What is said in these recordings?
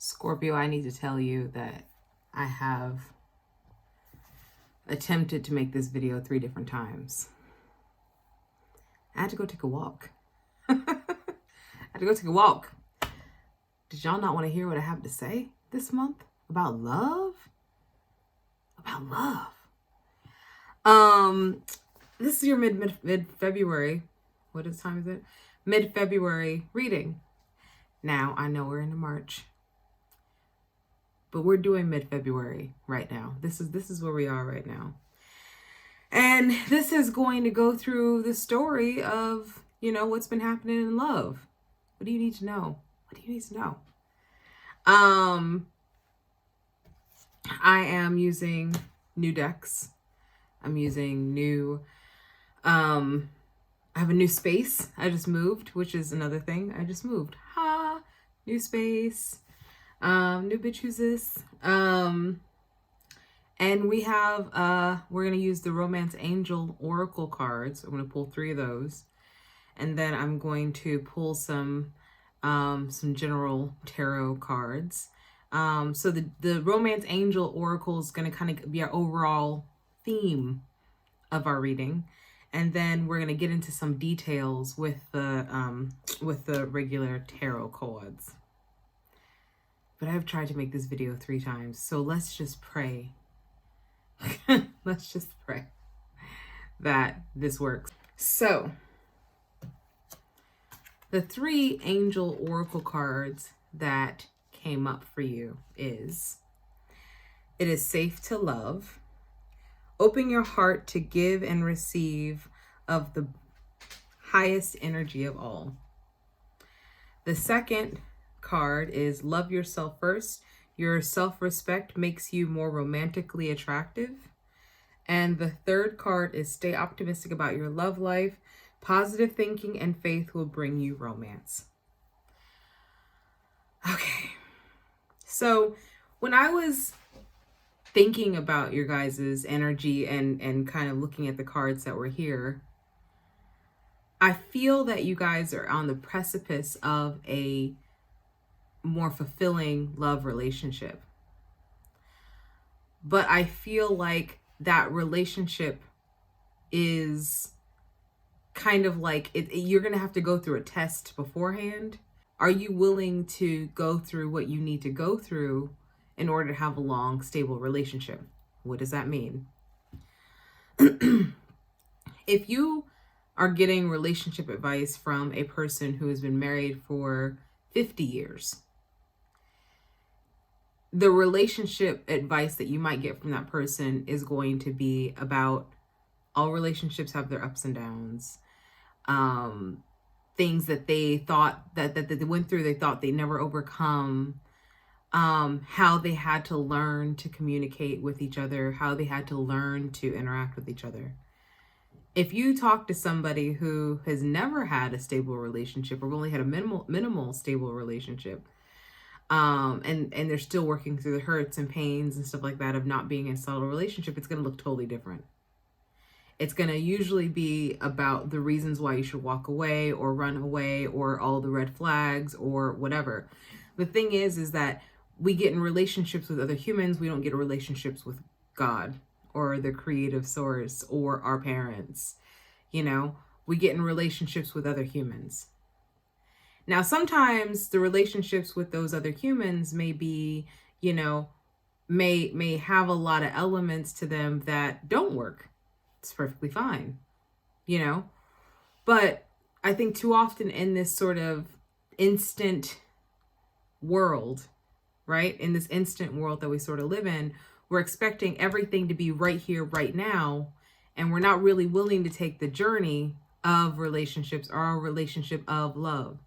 Scorpio, I need to tell you that I have attempted to make this video 3 different times. I had to go take a walk. I had to go take a walk. Did y'all not want to hear what I have to say this month about love? About love. This is your mid-February. What time is it? Mid-February reading. Now, I know we're into March, but we're doing mid-February right now. This is where we are right now. And this is going to go through the story of, what's been happening in love. What do you need to know? What do you need to know? I am using new decks. I'm using new, I have a new space. I just moved, which is another thing. I just moved. New space. New bitch, who's this? And we have, we're going to use the Romance Angel Oracle cards. I'm going to pull 3 of those. And then I'm going to pull some general tarot cards. So the Romance Angel Oracle is going to kind of be our overall theme of our reading. And then we're going to get into some details with the regular tarot cards. But I've tried to make this video 3 times, so let's just pray. Let's just pray that this works. So, the 3 angel oracle cards that came up for you is, it is safe to love. Open your heart to give and receive of the highest energy of all. The second card is love yourself first. Your self-respect makes you more romantically attractive. And the third card is stay optimistic about your love life. Positive thinking and faith will bring you romance. Okay. So when I was thinking about your guys' energy and kind of looking at the cards that were here, I feel that you guys are on the precipice of a more fulfilling love relationship. But I feel like that relationship is kind of like, you're going to have to go through a test beforehand. Are you willing to go through what you need to go through in order to have a long, stable relationship? What does that mean? If you are getting relationship advice from a person who has been married for 50 years, the relationship advice that you might get from that person is going to be about all relationships have their ups and downs. Things that they thought that they went through, they thought they never overcome. How they had to learn to communicate with each other, how they had to learn to interact with each other. If you talk to somebody who has never had a stable relationship or only had a minimal stable relationship, and they're still working through the hurts and pains and stuff like that of not being in a solid relationship, it's going to look totally different. It's going to usually be about the reasons why you should walk away or run away or all the red flags or whatever. The thing is that we get in relationships with other humans. We don't get in relationships with God or the creative source or our parents. We get in relationships with other humans. Now, sometimes the relationships with those other humans may be, may have a lot of elements to them that don't work. It's perfectly fine, But I think too often in this sort of instant world, right? In this instant world that we sort of live in, we're expecting everything to be right here, right now. And we're not really willing to take the journey of relationships or a relationship of love.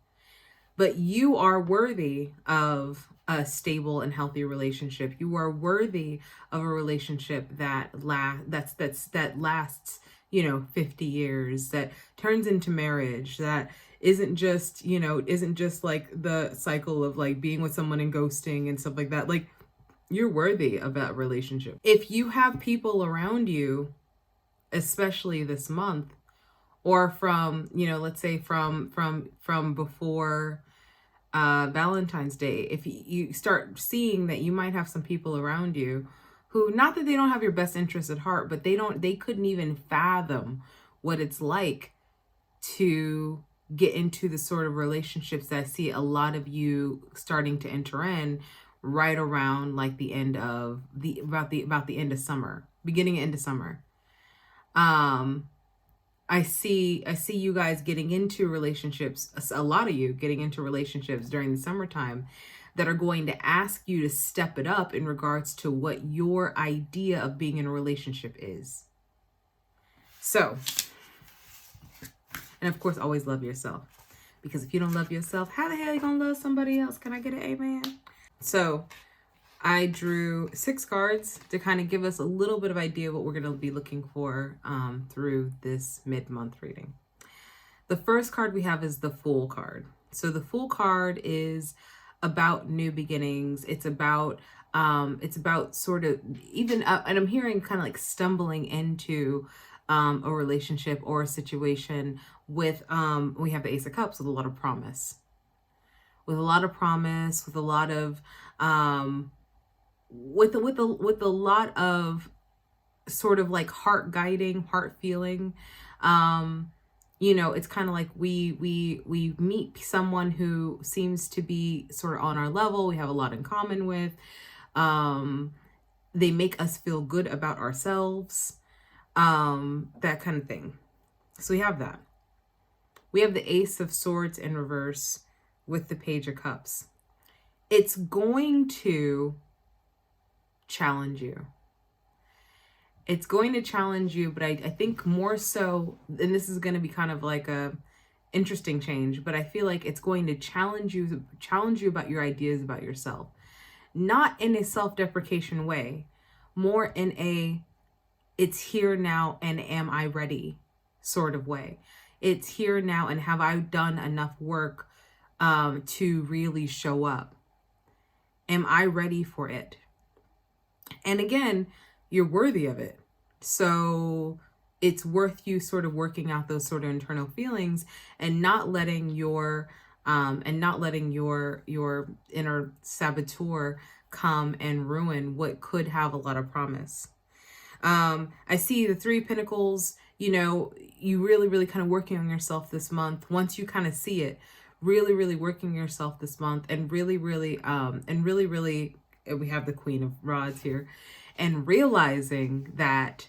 But you are worthy of a stable and healthy relationship. You are worthy of a relationship that lasts, 50 years, that turns into marriage, that isn't just like the cycle of like being with someone and ghosting and stuff like that. Like, you're worthy of that relationship. If you have people around you, especially this month, or from, let's say from before Valentine's Day, if you start seeing that you might have some people around you who, not that they don't have your best interest at heart, but they couldn't even fathom what it's like to get into the sort of relationships that I see a lot of you starting to enter in right around like the end of about the end of summer, beginning end of summer. I see you guys getting into relationships, a lot of you getting into relationships during the summertime that are going to ask you to step it up in regards to what your idea of being in a relationship is. So, and of course, always love yourself. Because if you don't love yourself, how the hell are you going to love somebody else? Can I get an amen? So, I drew 6 cards to kind of give us a little bit of idea of what we're going to be looking for through this mid-month reading. The first card we have is the Fool card. So the Fool card is about new beginnings. It's about sort of even, and I'm hearing kind of like stumbling into a relationship or a situation with, we have the Ace of Cups with a lot of promise. With a lot of promise, with a lot of, with a lot of sort of like heart guiding, heart feeling. You know, it's kind of like we meet someone who seems to be sort of on our level. We have a lot in common with. They make us feel good about ourselves. That kind of thing. So we have that. We have the Ace of Swords in reverse with the Page of Cups. It's going to challenge you. It's going to challenge you, but I think more so, and this is going to be kind of like a interesting change, but I feel like it's going to challenge you about your ideas about yourself. Not in a self-deprecation way, more in a it's here now and am I ready sort of way. It's here now and have I done enough work to really show up? Am I ready for it? And again, you're worthy of it. So it's worth you sort of working out those sort of internal feelings and not letting your inner saboteur come and ruin what could have a lot of promise. I see the 3 of Pentacles, you know, you really kind of working on yourself this month. Once you kind of see it, really working on yourself this month and really, we have the Queen of Rods here, and realizing that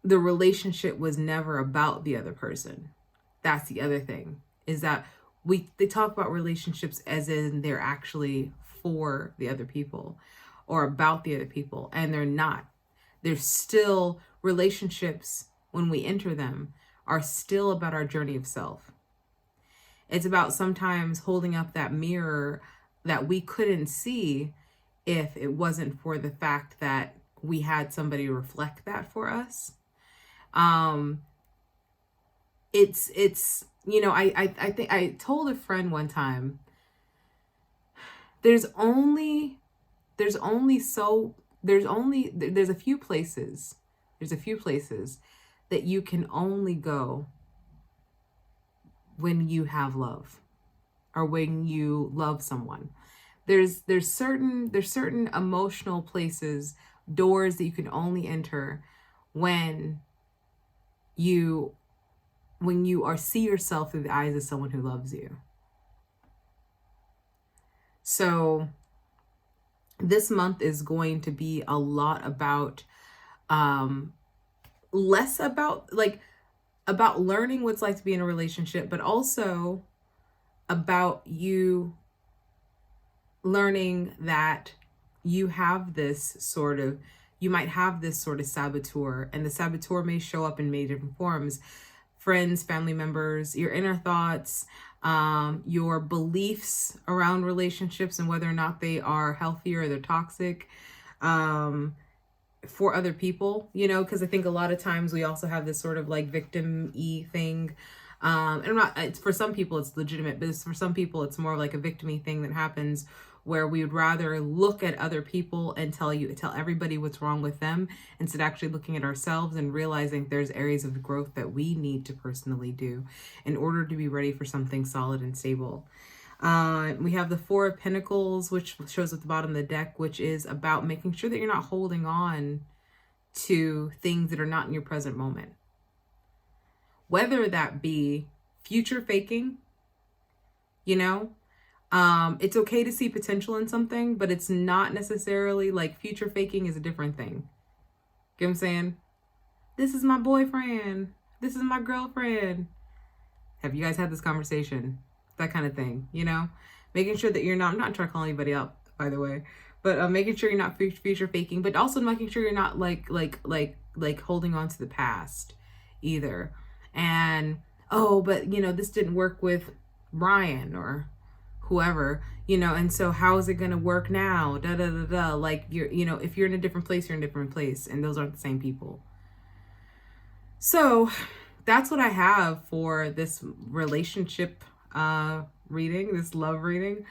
the relationship was never about the other person. That's the other thing, is that they talk about relationships as in they're actually for the other people or about the other people, and they're not. There's still relationships when we enter them are still about our journey of self. It's about sometimes holding up that mirror that we couldn't see if it wasn't for the fact that we had somebody reflect that for us. It's you know, I think I told a friend one time, there's a few places that you can only go when you have love or when you love someone. There's certain emotional places, doors that you can only enter when you see yourself through the eyes of someone who loves you. So this month is going to be a lot about less about learning what it's like to be in a relationship, but also about you learning that you might have this sort of saboteur, and the saboteur may show up in many different forms. Friends, family members, your inner thoughts, your beliefs around relationships and whether or not they are healthy or they're toxic for other people, you know, because I think a lot of times we also have this sort of like victim-y thing. And for some people it's legitimate, but for some people it's more like a victim-y thing that happens where we would rather look at other people and tell everybody what's wrong with them instead of actually looking at ourselves and realizing there's areas of growth that we need to personally do in order to be ready for something solid and stable. We have the Four of Pentacles, which shows at the bottom of the deck, which is about making sure that you're not holding on to things that are not in your present moment. Whether that be future faking, you know, it's okay to see potential in something, but it's not necessarily like future faking is a different thing. Get what I'm saying? This is my boyfriend. This is my girlfriend. Have you guys had this conversation? That kind of thing, you know? Making sure that you're not, I'm not trying to call anybody out, by the way, but making sure you're not future faking, but also making sure you're not like holding on to the past either. And, oh, but you know, this didn't work with Ryan or whoever, you know, and so how is it going to work now? Da, da, da, da. Like, you're, you know, if you're in a different place, you're in a different place, and those aren't the same people. So that's what I have for this relationship reading, this love reading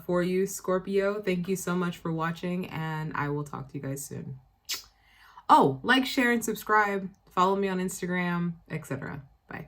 for you, Scorpio. Thank you so much for watching, and I will talk to you guys soon. Oh, like, share, and subscribe. Follow me on Instagram, etc. Bye.